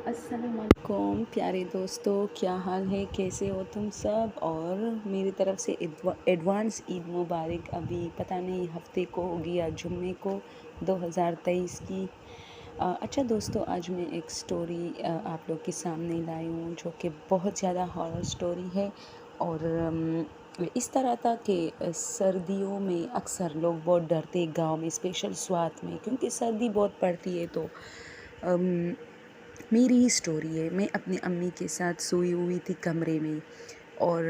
अस्सलाम वालेकुम प्यारे दोस्तों, क्या हाल है, कैसे हो तुम सब। और मेरी तरफ से एडवांस ईद मुबारक। अभी पता नहीं हफ्ते को होगी या जुम्मे को 2023 की। अच्छा दोस्तों, आज मैं एक स्टोरी आप लोग के सामने लाई हूँ जो कि बहुत ज़्यादा हॉरर स्टोरी है। और इस तरह था कि सर्दियों में अक्सर लोग बहुत डरते गांव में, स्पेशल स्वात में, क्योंकि सर्दी बहुत पड़ती है। तो मेरी ही स्टोरी है। मैं अपनी अम्मी के साथ सोई हुई थी कमरे में, और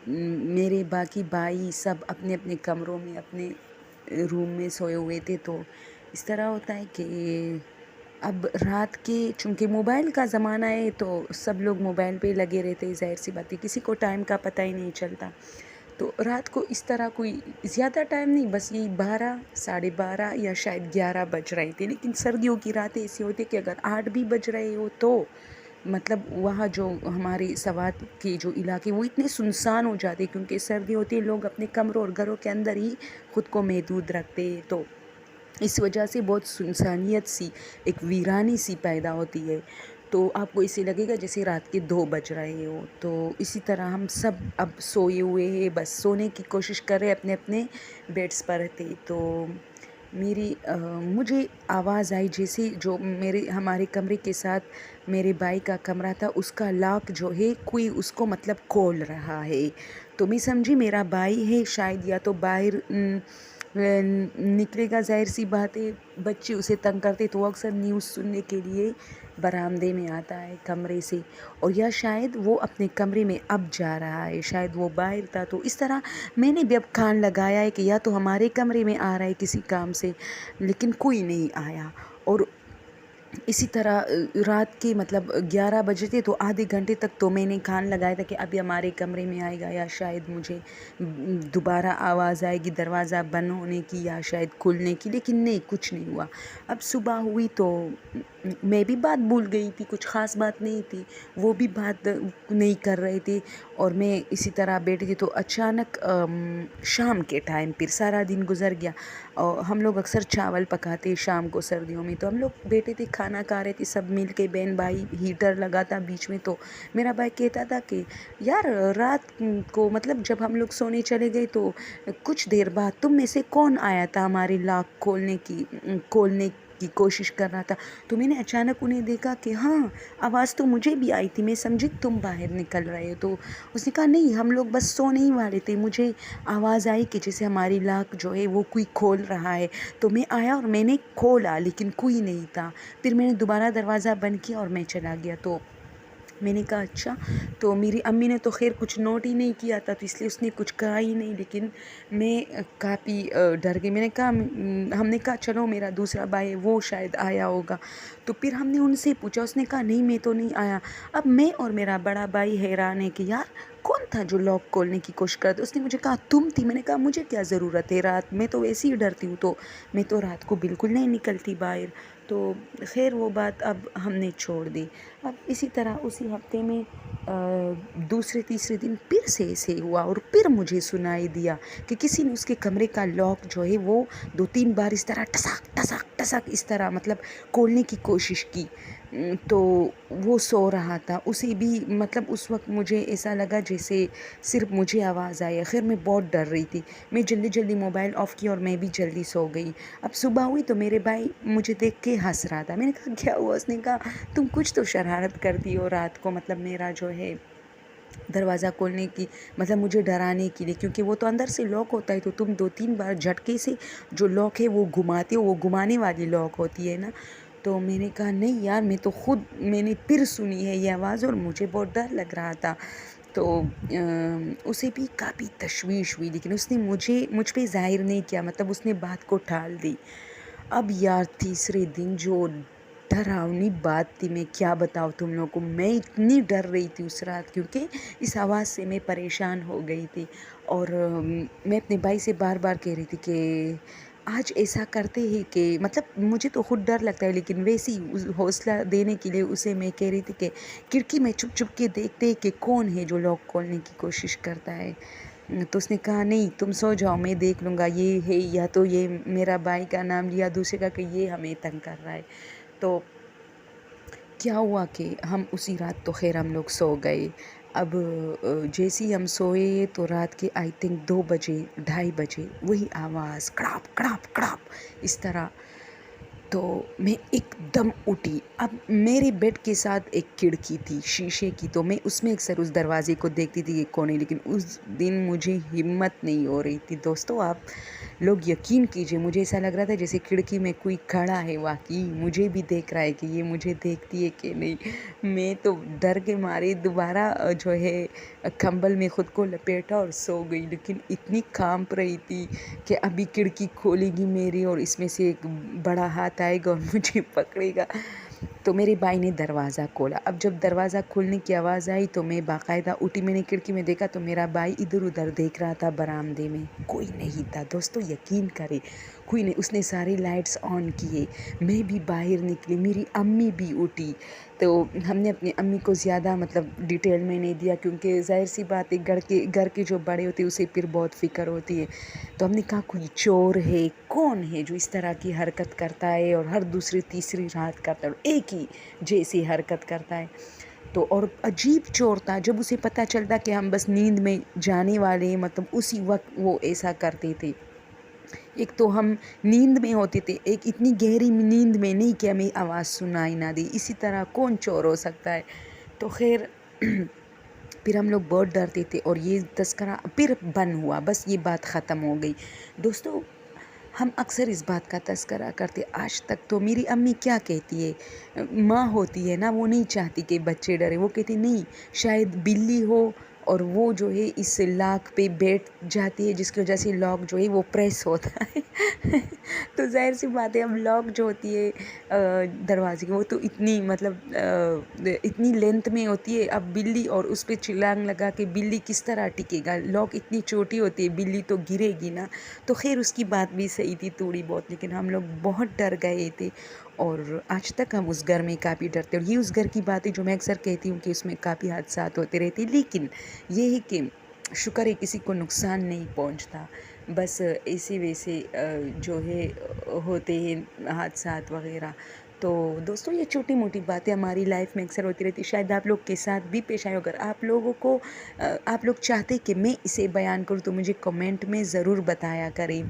मेरे बाकी भाई सब अपने अपने कमरों में, अपने रूम में सोए हुए थे। तो इस तरह होता है कि अब रात के, चूँकि मोबाइल का ज़माना है तो सब लोग मोबाइल पे लगे रहते हैं, ज़ाहिर सी बात है, किसी को टाइम का पता ही नहीं चलता। तो रात को इस तरह कोई ज़्यादा टाइम नहीं, बस यही 12, साढ़े 12 या शायद 11 बज रहे थे। लेकिन सर्दियों की रातें ऐसी होती कि अगर 8 भी बज रहे हो तो मतलब वहाँ जो हमारे सवात के जो इलाके वो इतने सुनसान हो जाते, क्योंकि सर्दी होती है, लोग अपने कमरों और घरों के अंदर ही ख़ुद को महदूद रखते हैं। तो इस वजह से बहुत सुनसानियत सी, एक वीरानी सी पैदा होती है। तो आपको इसे लगेगा जैसे रात के 2 बज रहे हो। तो इसी तरह हम सब अब सोए हुए हैं, बस सोने की कोशिश कर रहे अपने अपने बेड्स पर थे। तो मुझे आवाज़ आई, जैसे जो हमारे कमरे के साथ मेरे भाई का कमरा था, उसका लॉक जो है कोई उसको मतलब खोल रहा है। तो मैं समझी मेरा भाई है शायद, या तो बाहर निकलेगा, ज़ाहिर सी बात है, बच्चे उसे तंग करते तो वो अक्सर न्यूज़ सुनने के लिए बरामदे में आता है कमरे से, और या शायद वो अपने कमरे में अब जा रहा है, शायद वो बाहर था। तो इस तरह मैंने भी अब कान लगाया है कि या तो हमारे कमरे में आ रहा है किसी काम से, लेकिन कोई नहीं आया। और इसी तरह रात के मतलब 11 बजे थे, तो आधे घंटे तक तो मैंने कान लगाया था कि अभी हमारे कमरे में आएगा, या शायद मुझे दोबारा आवाज़ आएगी दरवाज़ा बंद होने की या शायद खुलने की, लेकिन नहीं, कुछ नहीं हुआ। अब सुबह हुई तो मैं भी बात भूल गई थी, कुछ ख़ास बात नहीं थी, वो भी बात नहीं कर रहे थे, और मैं इसी तरह बैठी थी। तो अचानक शाम के टाइम फिर सारा दिन गुजर गया, और हम लोग अक्सर चावल पकाते शाम को सर्दियों में। तो हम लोग बैठे थे, खाना खा रहे थे सब मिल के, बहन भाई, हीटर लगा था बीच में। तो मेरा भाई कहता था कि यार रात को मतलब जब हम लोग सोने चले गए तो कुछ देर बाद तुम में से कौन आया था हमारे लॉक खोलने की कोशिश कर रहा था। तो मैंने अचानक उन्हें देखा कि हाँ, आवाज़ तो मुझे भी आई थी, मैं समझी तुम बाहर निकल रहे हो। तो उसने कहा नहीं, हम लोग बस सोने ही वाले थे, मुझे आवाज़ आई कि जैसे हमारी लॉक जो है वो कोई खोल रहा है। तो मैं आया और मैंने खोला, लेकिन कोई नहीं था। फिर मैंने दोबारा दरवाज़ा बंद किया और मैं चला गया। तो मैंने कहा अच्छा। तो मेरी अम्मी ने तो खैर कुछ नोट ही नहीं किया था, तो इसलिए उसने कुछ कहा ही नहीं, लेकिन मैं काफ़ी डर गई। हमने कहा चलो मेरा दूसरा भाई है, वो शायद आया होगा। तो फिर हमने उनसे पूछा, उसने कहा नहीं, मैं तो नहीं आया। अब मैं और मेरा बड़ा भाई हैरान है कि यार कौन था जो लॉक खोलने की कोशिश कर रहा था। उसने मुझे कहा तुम थी। मैंने कहा मुझे क्या ज़रूरत है, रात में तो वैसे ही डरती हूँ, तो मैं तो रात को बिल्कुल नहीं निकलती बाहर। तो खैर वो बात अब हमने छोड़ दी। अब इसी तरह उसी हफ्ते में दूसरे तीसरे दिन फिर से ऐसे हुआ, और फिर मुझे सुनाई दिया कि किसी ने उसके कमरे का लॉक जो है वो 2-3 बार इस तरह टसक टसक टसक इस तरह मतलब खोलने की कोशिश की। तो वो सो रहा था, उसे भी मतलब उस वक्त मुझे ऐसा लगा जैसे सिर्फ मुझे आवाज़ आई। खैर मैं बहुत डर रही थी, मैं जल्दी जल्दी मोबाइल ऑफ़ किया और मैं भी जल्दी सो गई। अब सुबह हुई तो मेरे भाई मुझे देख के हंस रहा था। मैंने कहा क्या हुआ। उसने कहा तुम कुछ तो शरारत करती हो रात को, मतलब मेरा जो है दरवाज़ा खोलने की, मतलब मुझे डराने के लिए, क्योंकि वो तो अंदर से लॉक होता है, तो तुम 2-3 बार झटके से जो लॉक है वो घुमाते हो, वो घुमाने वाली लॉक होती है ना। तो मैंने कहा नहीं यार, मैंने फिर सुनी है ये आवाज़ और मुझे बहुत डर लग रहा था। तो उसे भी काफ़ी तशवीश हुई, लेकिन उसने मुझ पे ज़ाहिर नहीं किया, मतलब उसने बात को टाल दी। अब यार तीसरे दिन जो डरावनी बात थी, मैं क्या बताऊँ तुम लोगों को। मैं इतनी डर रही थी उस रात, क्योंकि इस आवाज़ से मैं परेशान हो गई थी। और मैं अपने भाई से बार बार कह रही थी कि आज ऐसा करते हैं कि मतलब मुझे तो खुद डर लगता है, लेकिन वैसे ही हौसला देने के लिए उसे मैं कह रही थी कि खिड़की में छुप छुप के देखते कि कौन है जो लॉक खोलने की कोशिश करता है। तो उसने कहा नहीं, तुम सो जाओ, मैं देख लूँगा, ये है, या तो ये मेरा भाई का नाम लिया दूसरे का कि ये हमें तंग कर रहा है। तो کیا ہوا کہ ہم اسی رات تو خیر ہم لوگ سو گئے. اب جیسے ہی ہم سوئے تو رات کے آئی تھنک 2 بجے 2:30 بجے وہی آواز کڑاپ کڑاپ کڑاپ اس طرح. تو میں ایک دم اٹھی. اب میرے بیڈ کے ساتھ ایک کھڑکی تھی شیشے کی، تو میں اس میں اکثر اس دروازے کو دیکھتی تھی کہ کون ہے، لیکن اس دن مجھے ہمت نہیں ہو رہی تھی. دوستو آپ لوگ یقین کیجئے، مجھے ایسا لگ رہا تھا جیسے کھڑکی میں کوئی کھڑا ہے، واقعی مجھے بھی دیکھ رہا ہے کہ یہ مجھے دیکھتی ہے کہ نہیں. میں تو ڈر کے مارے دوبارہ جو ہے کمبل میں خود کو لپیٹا اور سو گئی، لیکن اتنی کانپ رہی تھی کہ ابھی کھڑکی کھولے گی میری اور اس میں سے ایک بڑا ہاتھ آئے گا اور مجھے پکڑے گا. تو میرے بھائی نے دروازہ کھولا. اب جب دروازہ کھولنے کی آواز آئی تو میں باقاعدہ اٹھی. میں نے کھڑکی میں دیکھا تو میرا بھائی ادھر ادھر دیکھ رہا تھا برآمدے میں. کوئی نہیں تھا دوستو، یقین کرے کوئی نہیں. اس نے سارے لائٹس آن کیے، میں بھی باہر نکلی، میری امی بھی اٹھی. تو ہم نے اپنی امی کو زیادہ ڈیٹیل میں نہیں دیا، کیونکہ ظاہر سی بات ہے گھر کے جو بڑے ہوتے ہیں اسے پھر بہت فکر ہوتی ہے. تو ہم نے کہا کوئی چور ہے، کون ہے جو اس طرح کی حرکت کرتا ہے اور ہر دوسری تیسری رات کرتا ہے، ایک ہی جیسی حرکت کرتا ہے. تو اور عجیب چور تھا. جب اسے پتہ چلتا کہ ہم بس نیند میں جانے والے ہیں، اسی وقت وہ ایسا کرتے تھے. ایک تو ہم نیند میں ہوتے تھے، ایک اتنی گہری نیند میں نہیں کہ ہمیں آواز سنائی نہ دے. اسی طرح کون چور ہو سکتا ہے. تو خیر پھر ہم لوگ بہت ڈرتے تھے اور یہ تذکرہ پھر بند ہوا، بس یہ بات ختم ہو گئی. دوستو ہم اکثر اس بات کا تذکرہ کرتے آج تک. تو میری امی کیا کہتی ہے، ماں ہوتی ہے نا، وہ نہیں چاہتی کہ بچے ڈرے. وہ کہتی نہیں، شاید بلی ہو اور وہ جو ہے اس لاک پہ بیٹھ جاتی ہے، جس کی وجہ سے لاک جو ہے وہ پریس ہوتا ہے. تو ظاہر سی بات ہے، اب لاک جو ہوتی ہے دروازے کی، وہ تو اتنی لینتھ میں ہوتی ہے. اب بلی اور اس پہ چھلانگ لگا کے بلی کس طرح ٹکے گا. لاک اتنی چھوٹی ہوتی ہے، بلی تو گرے گی نا. تو خیر اس کی بات بھی صحیح تھی تھوڑی بہت، لیکن ہم لوگ بہت ڈر گئے تھے اور آج تک ہم اس گھر میں کافی ڈرتے ہیں. اور یہ اس گھر کی بات ہے جو میں اکثر کہتی ہوں کہ اس میں کافی حادثات ہوتے رہتے، لیکن یہ ہے کہ شکر ہے کسی کو نقصان نہیں پہنچتا. بس ایسے ویسے جو ہے ہوتے ہیں حادثات وغیرہ. تو دوستو یہ چھوٹی موٹی باتیں ہماری لائف میں اکثر ہوتی رہتی، شاید آپ لوگ کے ساتھ بھی پیش آئے. اگر آپ لوگ چاہتے کہ میں اسے بیان کروں تو مجھے کمنٹ میں ضرور بتایا کریں.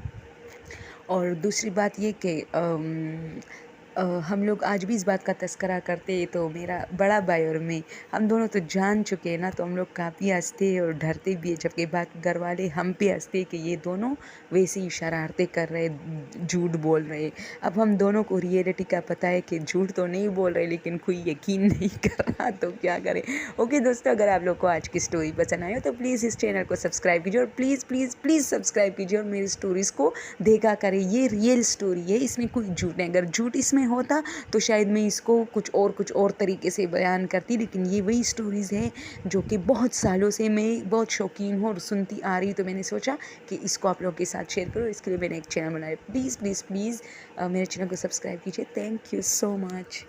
اور دوسری بات یہ کہ ہم لوگ آج بھی اس بات کا تذکرہ کرتے ہیں. تو میرا بڑا بھائی اور میں، ہم دونوں تو جان چکے ہیں نا، تو ہم لوگ کافی ہنستے اور ڈرتے بھی ہیں. جبکہ باقی گھر والے ہم پہ ہنستے کہ یہ دونوں ویسے ہی شرارتیں کر رہے، جھوٹ بول رہے. اب ہم دونوں کو ریئلٹی کا پتہ ہے کہ جھوٹ تو نہیں بول رہے، لیکن کوئی یقین نہیں کر رہا تو کیا کریں. اوکے دوستو، اگر آپ لوگ کو آج کی سٹوری پسند آئی ہو تو پلیز اس چینل کو سبسکرائب کیجیے، اور پلیز پلیز پلیز سبسکرائب کیجیے اور میری سٹوریز کو دیکھا کریں. یہ ریئل سٹوری ہے، اس میں کوئی جھوٹ نہیں. اگر جھوٹ اس میں ہوتا تو شاید میں اس کو کچھ اور طریقے سے بیان کرتی، لیکن یہ وہی سٹوریز ہیں جو کہ بہت سالوں سے میں بہت شوقین ہوں اور سنتی آ رہی. تو میں نے سوچا کہ اس کو آپ لوگوں کے ساتھ شیئر کروں. اس کے لیے میں نے ایک چینل بنایا. پلیز پلیز پلیز میرے چینل کو سبسکرائب کیجیے. Thank you so much.